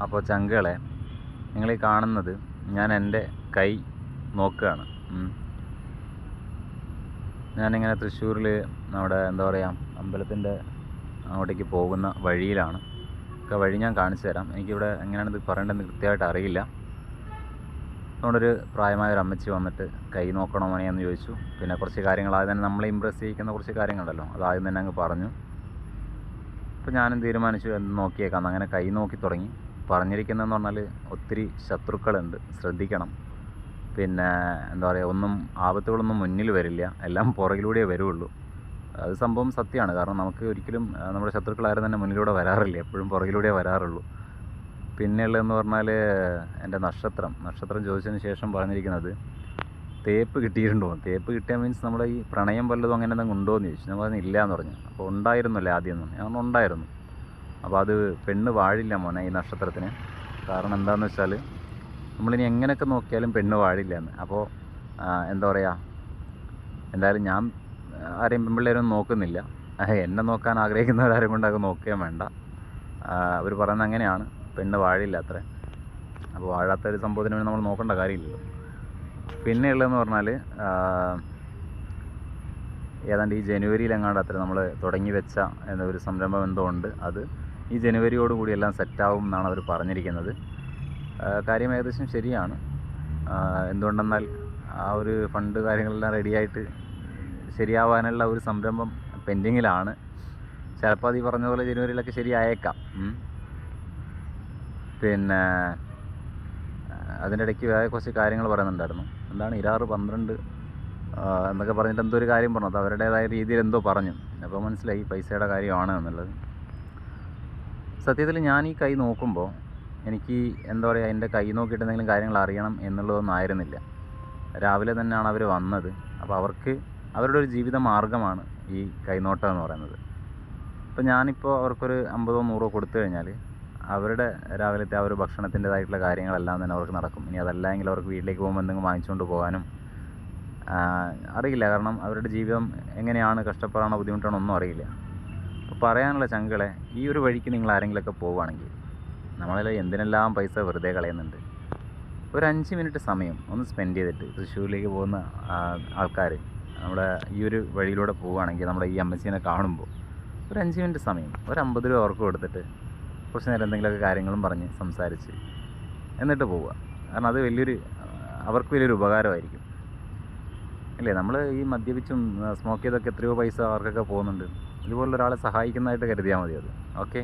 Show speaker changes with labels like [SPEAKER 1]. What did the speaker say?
[SPEAKER 1] അപ്പോൾ ചങ്കുകളെ, നിങ്ങളീ കാണുന്നത് ഞാൻ എൻ്റെ കൈ നോക്കുകയാണ്. ഞാനിങ്ങനെ തൃശ്ശൂരിൽ നമ്മുടെ എന്താ പറയുക അമ്പലത്തിൻ്റെ അങ്ങോട്ടേക്ക് പോകുന്ന വഴിയിലാണ്. വഴി ഞാൻ കാണിച്ചു തരാം. എനിക്കിവിടെ എങ്ങനെയാണിത് പറയേണ്ടതെന്ന് കൃത്യമായിട്ട് അറിയില്ല. അതുകൊണ്ടൊരു പ്രായമായ ഒരു അമ്മച്ചി വന്നിട്ട് കൈ നോക്കണോ മോനെ എന്ന് ചോദിച്ചു. പിന്നെ കുറച്ച് കാര്യങ്ങൾ ആദ്യം തന്നെ നമ്മളെ ഇമ്പ്രസ് ചെയ്യിക്കുന്ന കുറച്ച് കാര്യങ്ങളുണ്ടല്ലോ, അത് ആദ്യം തന്നെ അങ്ങ് പറഞ്ഞു. അപ്പോൾ ഞാനും തീരുമാനിച്ചു എന്ന് നോക്കിയേക്കാം. അങ്ങനെ കൈ നോക്കി തുടങ്ങി. പറഞ്ഞിരിക്കുന്നതെന്ന് പറഞ്ഞാൽ ഒത്തിരി ശത്രുക്കളുണ്ട്, ശ്രദ്ധിക്കണം. പിന്നെ എന്താ പറയുക, ഒന്നും ആപത്തുകളൊന്നും മുന്നിൽ വരില്ല, എല്ലാം പുറകിലൂടെ വരുള്ളൂ. അത് സംഭവം സത്യമാണ്. കാരണം നമുക്ക് ഒരിക്കലും നമ്മുടെ ശത്രുക്കളാരും തന്നെ മുന്നിലൂടെ വരാറില്ല, എപ്പോഴും പുറകിലൂടെ വരാറുള്ളൂ. പിന്നെയുള്ളതെന്ന് പറഞ്ഞാൽ എൻ്റെ നക്ഷത്രം ചോദിച്ചതിന് ശേഷം പറഞ്ഞിരിക്കുന്നത് തേപ്പ് കിട്ടിയിട്ടുണ്ടോ. തേപ്പ് കിട്ടിയ മീൻസ് നമ്മുടെ ഈ പ്രണയം വല്ലതും അങ്ങനെ എന്തെങ്കിലും ഉണ്ടോ എന്ന് ചോദിച്ചു. ഞാൻ പറഞ്ഞു ഇല്ല എന്ന് പറഞ്ഞു. അപ്പോൾ ഉണ്ടായിരുന്നല്ലേ ആദ്യം എന്ന്. ഞാൻ ഉണ്ടായിരുന്നു. അപ്പോൾ അത് പെണ്ണ് വാഴില്ല മോനെ ഈ നക്ഷത്രത്തിന്. കാരണം എന്താണെന്ന് വെച്ചാൽ നമ്മളിനി എങ്ങനെയൊക്കെ നോക്കിയാലും പെണ്ണ് വാഴില്ല എന്ന്. അപ്പോൾ എന്താ പറയുക, എന്തായാലും ഞാൻ ആരെയും പെൺപിള്ളേരൊന്നും നോക്കുന്നില്ല. എന്നെ നോക്കാൻ ആഗ്രഹിക്കുന്നവരാരും കൊണ്ട് അത് നോക്കുകയും വേണ്ട. അവർ പറയുന്നത് അങ്ങനെയാണ്, പെണ്ണ് വാഴില്ല അത്ര. അപ്പോൾ വാഴാത്തൊരു സംഭവത്തിന് വേണ്ടി നമ്മൾ നോക്കേണ്ട കാര്യമില്ലല്ലോ. പിന്നെയുള്ളതെന്ന് പറഞ്ഞാൽ ഏതാണ്ട് ഈ ജനുവരിയിലെങ്ങാണ്ട് അത്ര നമ്മൾ തുടങ്ങി വെച്ച എന്നൊരു സംരംഭം എന്തോ ഉണ്ട്. അത് ഈ ജനുവരിയോടുകൂടി എല്ലാം സെറ്റാവും എന്നാണ് അവർ പറഞ്ഞിരിക്കുന്നത്. കാര്യം ഏകദേശം ശരിയാണ്. എന്തുകൊണ്ടെന്നാൽ ആ ഒരു ഫണ്ട് കാര്യങ്ങളെല്ലാം റെഡിയായിട്ട് ശരിയാവാനുള്ള ഒരു സംരംഭം പെൻഡിങ്ങിലാണ്. ചിലപ്പോൾ അത് ഈ പറഞ്ഞ പോലെ ജനുവരിയിലൊക്കെ ശരിയായേക്കാം. പിന്നെ അതിൻ്റെ ഇടയ്ക്ക് വേറെ കുറച്ച് കാര്യങ്ങൾ പറയുന്നുണ്ടായിരുന്നു. എന്താണ് 26-12 എന്നൊക്കെ പറഞ്ഞിട്ട് എന്തോ ഒരു കാര്യം പറഞ്ഞു. അത് അവരുടേതായ രീതിയിൽ എന്തോ പറഞ്ഞു. അപ്പോൾ മനസ്സിലായി പൈസയുടെ കാര്യമാണ് എന്നുള്ളത്. സത്യത്തിൽ ഞാൻ ഈ കൈ നോക്കുമ്പോൾ എനിക്ക് എന്താ പറയുക, എൻ്റെ കൈ നോക്കിയിട്ട് എന്തെങ്കിലും കാര്യങ്ങൾ അറിയണം എന്നുള്ളതൊന്നും ആയിരുന്നില്ല. രാവിലെ തന്നെയാണ് അവർ വന്നത്. അപ്പോൾ അവർക്ക് അവരുടെ ഒരു ജീവിത മാർഗ്ഗമാണ് ഈ കൈനോട്ടം എന്ന് പറയുന്നത്. അപ്പോൾ ഞാനിപ്പോൾ അവർക്കൊരു 50-100 കൊടുത്തു കഴിഞ്ഞാൽ അവരുടെ രാവിലത്തെ ആ ഒരു ഭക്ഷണത്തിൻ്റെതായിട്ടുള്ള കാര്യങ്ങളെല്ലാം തന്നെ അവർക്ക് നടക്കും. ഇനി അതല്ല എങ്കിൽ അവർക്ക് വീട്ടിലേക്ക് പോകുമ്പോൾ എന്തെങ്കിലും വാങ്ങിച്ചുകൊണ്ട് പോകാനും അറിയില്ല. കാരണം അവരുടെ ജീവിതം എങ്ങനെയാണ്, കഷ്ടപ്പാടാണോ ബുദ്ധിമുട്ടാണോ ഒന്നും അറിയില്ല. അപ്പോൾ പറയാനുള്ള ചങ്കളെ, ഈ ഒരു വഴിക്ക് നിങ്ങൾ ആരെങ്കിലുമൊക്കെ പോവുകയാണെങ്കിൽ, നമ്മളെ എന്തിനെല്ലാം പൈസ വെറുതെ കളയുന്നുണ്ട്. ഒരു 5 മിനിറ്റ് സമയം ഒന്ന് സ്പെൻഡ് ചെയ്തിട്ട് തൃശ്ശൂരിലേക്ക് പോകുന്ന ആൾക്കാർ നമ്മുടെ ഈ ഒരു വഴിയിലൂടെ പോവുകയാണെങ്കിൽ, നമ്മുടെ ഈ അമ്മച്ചീനെ കാണുമ്പോൾ ഒരു 5 മിനിറ്റ് സമയം ഒരു 50 രൂപ അവർക്ക് കൊടുത്തിട്ട് കുറച്ച് നേരം എന്തെങ്കിലുമൊക്കെ കാര്യങ്ങളും പറഞ്ഞ് സംസാരിച്ച് എന്നിട്ട് പോവുക. കാരണം അത് അവർക്ക് വലിയൊരു ഉപകാരമായിരിക്കും അല്ലേ. നമ്മൾ ഈ മദ്യപിച്ചും സ്മോക്ക് ചെയ്തൊക്കെ എത്രയോ പൈസ അവർക്കൊക്കെ പോകുന്നുണ്ട്. ഇതുപോലൊരാളെ സഹായിക്കുന്നതായിട്ട് കരുതിയാൽ മതി അത്. ഓക്കെ.